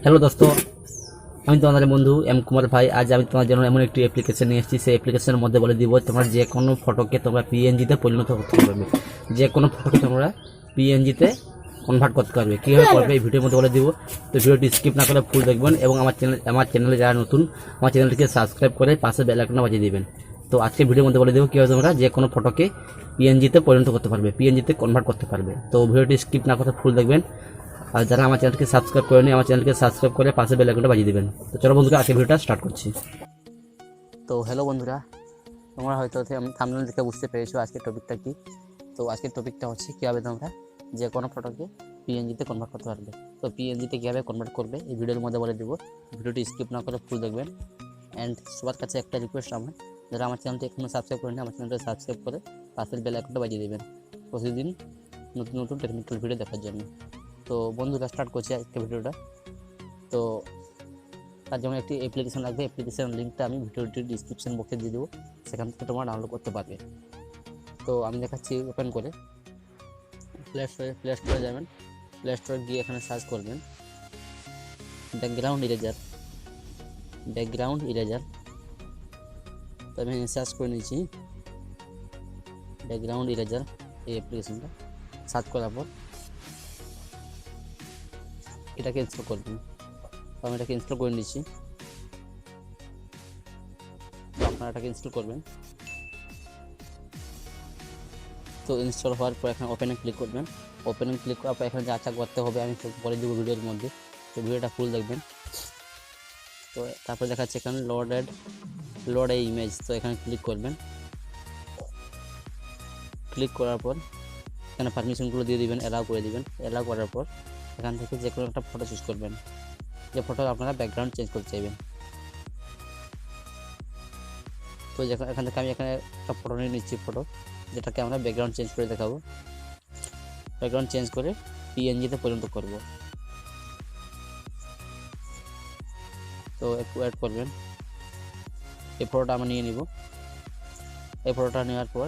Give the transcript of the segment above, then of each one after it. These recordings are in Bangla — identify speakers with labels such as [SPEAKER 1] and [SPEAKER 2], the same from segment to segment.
[SPEAKER 1] হ্যালো দোস্ত, আমি তোমাদের বন্ধু এম কুমার ভাই। আজ আমি তোমার জন্য এমন একটি অ্যাপ্লিকেশন নিয়ে এসেছি। সেই অ্যাপ্লিকেশনের মধ্যে বলে দিব তোমরা যে কোনো ফটোকে তোমরা পিএনজিতে পরিণত করতে পারবে। যে কোনো ফটোকে তোমরা পিএনজিতে কনভার্ট করতে পারবে। কীভাবে করবে এই ভিডিওর মধ্যে বলে দিব। তো ভিডিওটি স্কিপ না করে ফুল দেখবেন এবং আমার চ্যানেলে যারা নতুন, আমার চ্যানেলটিকে সাবস্ক্রাইব করে পাশে বেল আইকনটা বাজিয়ে দিবেন। তো আজকে ভিডিওর মধ্যে বলে দেবো কীভাবে তোমরা যে কোনো ফটোকে পিএনজিতে পরিণত করতে পারবে, পিএনজিতে কনভার্ট করতে পারবে। তো ভিডিওটি স্কিপ না করে ফুল দেখবেন। আর যারা আমার চ্যানেলকে সাবস্ক্রাইব করেনি, আমার চ্যানেলকে সাবস্ক্রাইব করে পাশে বেল আইকনটা বাজিয়ে দিবেন। তো চলো বন্ধুরা, আজকে ভিডিওটা স্টার্ট করছি। তো হ্যালো বন্ধুরা, তোমরা হয়তো থাম্বনেল দেখে বুঝতে পেরেছো আজকের টপিকটা কি। তো আজকের টপিকটা হচ্ছে কীভাবে তোমরা যে কোনো ফটোকে পিএনজিতে কনভার্ট করতে পারবে। তো পিএনজিতে কীভাবে কনভার্ট করবে এই ভিডিওর মধ্যে বলে দেবো। ভিডিওটি স্কিপ না করে ফুল দেখবেন। অ্যান্ড সবার কাছে একটা রিকোয়েস্ট, আমার যারা আমার চ্যানেলটি এখনও সাবস্ক্রাইব করেনি, আমার চ্যানেলটা সাবস্ক্রাইব করে পাশের বেল আইকনটা বাজিয়ে দেবেন প্রতিদিন নতুন নতুন টেকনিক্যাল ভিডিও দেখার জন্য। তো বন্ধুরা, স্টার্ট করছি আজকে ভিডিওটা। তো তার জন্য একটি অ্যাপ্লিকেশন লাগবে। অ্যাপ্লিকেশন লিঙ্কটা আমি ভিডিওটির ডিসক্রিপশন বক্সে দিয়ে দেবো, সেখান থেকে তোমরা ডাউনলোড করতে পারবে। তো আমি দেখাচ্ছি ওপেন করে। প্লে স্টোরে যাবেন। প্লে স্টোরে গিয়ে এখানে সার্চ করবেন ব্যাকগ্রাউন্ড ইরেজার। তো আমি সার্চ করে নিয়েছি ব্যাকগ্রাউন্ড ইরেজার, এই অ্যাপ্লিকেশনটা সার্চ করার পর এটাকে ইনস্টল করবেন। তো আমি এটাকে ইনস্টল করে নিচ্ছি। তো আপনারা এটাকে ইনস্টল করবেন। তো ইনস্টল হওয়ার পর এখানে ওপেনে ক্লিক করবেন। ওপেনে ক্লিক করার পর এখানে যা যা করতে হবে আমি সব বলে দেবো ভিডিওর মধ্যে। তো ভিডিওটা ফুল দেখবেন। তো তারপর দেখাচ্ছে এখানে লোড এ ইমেজ। তো এখানে ক্লিক করবেন। ক্লিক করার পর এখানে পারমিশনগুলো দিয়ে দিবেন, অ্যালাউ করে দিবেন। অ্যালাউ করার পর এখান থেকে যে কোনো একটা ফটো চুজ করবেন, যে ফটো আপনারা ব্যাকগ্রাউন্ড চেঞ্জ করতে চাইবেন। তো এখান থেকে আমি এখানে একটা ফটো নিয়ে নিচ্ছি, ফটো যেটাকে আমরা ব্যাকগ্রাউন্ড চেঞ্জ করে দেখাবো। ব্যাকগ্রাউন্ড চেঞ্জ করে পিএনজিতে পরিণত করব। তো একটু অ্যাড করবেন। এই ফটোটা আমরা নিয়ে নিব। এই ফটোটা নেওয়ার পর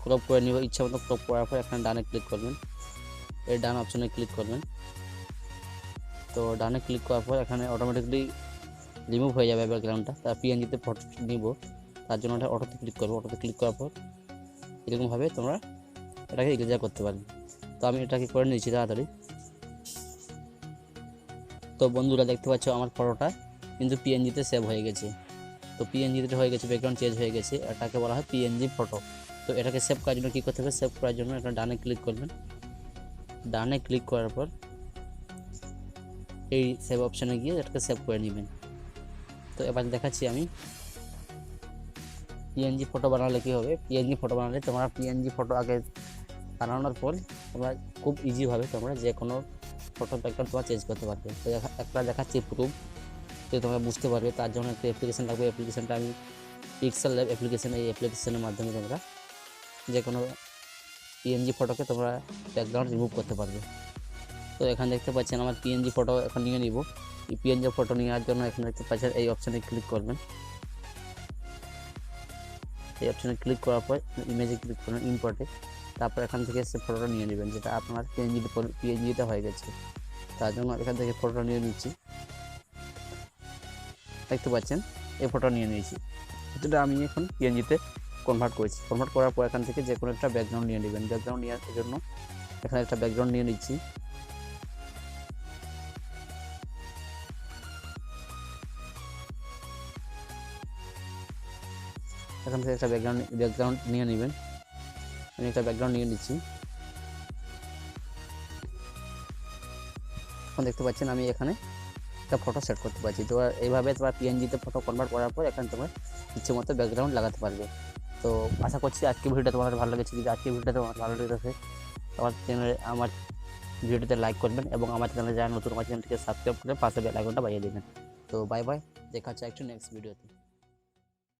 [SPEAKER 1] ক্রপ করে নিব। ইচ্ছা মতো ক্রপ করার পর এখানে ডানে ক্লিক করবেন। এই ডান অপশনে ক্লিক করবেন। তো ডানে ক্লিক করার পর এখানে অটোমেটিকলি রিমুভ হয়ে যাবে ব্যাকগ্রাউন্ডটা। তার পিএনজিতে ফটো নিব, তার জন্য এটা অটোতে ক্লিক করবো। অটোতে ক্লিক করার পর এরকমভাবে তোমরা এটাকে ইরেজার করতে পারবে। তো আমি এটাকে করে নিয়েছি তাড়াতাড়ি। তো বন্ধুরা, দেখতে পাচ্ছ আমার ফটোটা কিন্তু পিএনজিতে সেভ হয়ে গেছে। তো পিএনজিতে হয়ে গেছে, ব্যাকগ্রাউন্ড চেঞ্জ হয়ে গেছে। এটাকে বলা হয় পিএনজি ফটো। তো এটাকে সেভ করার জন্য কী করতে হবে, সেভ করার জন্য এটা ডানে ক্লিক করবেন। ডানে ক্লিক করার পর এই সেভ অপশানে গিয়ে এটাকে সেভ করে নেবেন। তো এবার দেখাচ্ছি আমি পিএনজি ফটো বানালে কী হবে। পিএনজি ফটো বানালে তোমরা পিএনজি ফটো আগে বানানোর পর তোমরা খুব ইজিভাবে তোমরা যে কোনো ফটো ব্যাকগ্রাউন্ড তোমরা চেঞ্জ করতে পারবে। তো একটা দেখাচ্ছি প্রুফ, তো তোমরা বুঝতে পারবে। তার জন্য একটা অ্যাপ্লিকেশন লাগবে। অ্যাপ্লিকেশনটা আমি পিক্সার ল্যাব অ্যাপ্লিকেশন, এই অ্যাপ্লিকেশনের মাধ্যমে তোমরা যে কোনো পিএনজি ফটোকে তোমরা ব্যাকগ্রাউন্ড রিমুভ করতে পারবে। তো এখানে দেখতে পাচ্ছেন আমার পিএনজি ফটো এখন নিয়ে নিব। এই পিএনজি ফটো নেওয়ার জন্য এখানে দেখতে পাচ্ছেন এই অপশানে ক্লিক করবেন। এই অপশানে ক্লিক করার পর ইমেজে ক্লিক করবেন, ইম্পোর্টে। তারপর এখান থেকে সে ফটোটা নিয়ে নেবেন যেটা আপনার পিএনজিতে হয়ে গেছে। তার জন্য এখান থেকে ফটোটা নিয়ে নিচ্ছি। দেখতে পাচ্ছেন এই ফটো নিয়ে নিয়েছি। যেটা আমি এখন পিএনজিতে কনভার্ট করেছি। কনভার্ট করার পর এখান থেকে যে কোনো একটা ব্যাকগ্রাউন্ড নিয়ে নেবেন। ব্যাকগ্রাউন্ড নেওয়ার জন্য এখানে একটা ব্যাকগ্রাউন্ড নিয়ে নিচ্ছি। এখান থেকে একটা ব্যাকগ্রাউন্ড নিয়ে নেবেন। আমি একটা ব্যাকগ্রাউন্ড নিয়ে নিচ্ছি। এখন দেখতে পাচ্ছেন আমি এখানে একটা ফটো সেট করতে পারছি। তো এইভাবে তোমার পিএনজিতে ফটো কনভার্ট করার পর এখানে তোমার ইচ্ছে মতো ব্যাকগ্রাউন্ড লাগাতে পারবে। তো আশা করছি আজকে ভিডিওটা তোমাদের ভালো লেগেছে। যদি আজকে ভিডিওটা তোমার ভালো লেগেছে, আমার ভিডিওটিতে লাইক করবেন এবং আমার চ্যানেলে যারা নতুন, আমার চ্যানেলটিকে সাবস্ক্রাইব করে পাশে বেল আইকনটা বাজিয়ে দেবেন। তো বাই বাই, দেখা হচ্ছে একটু নেক্সট ভিডিওতে।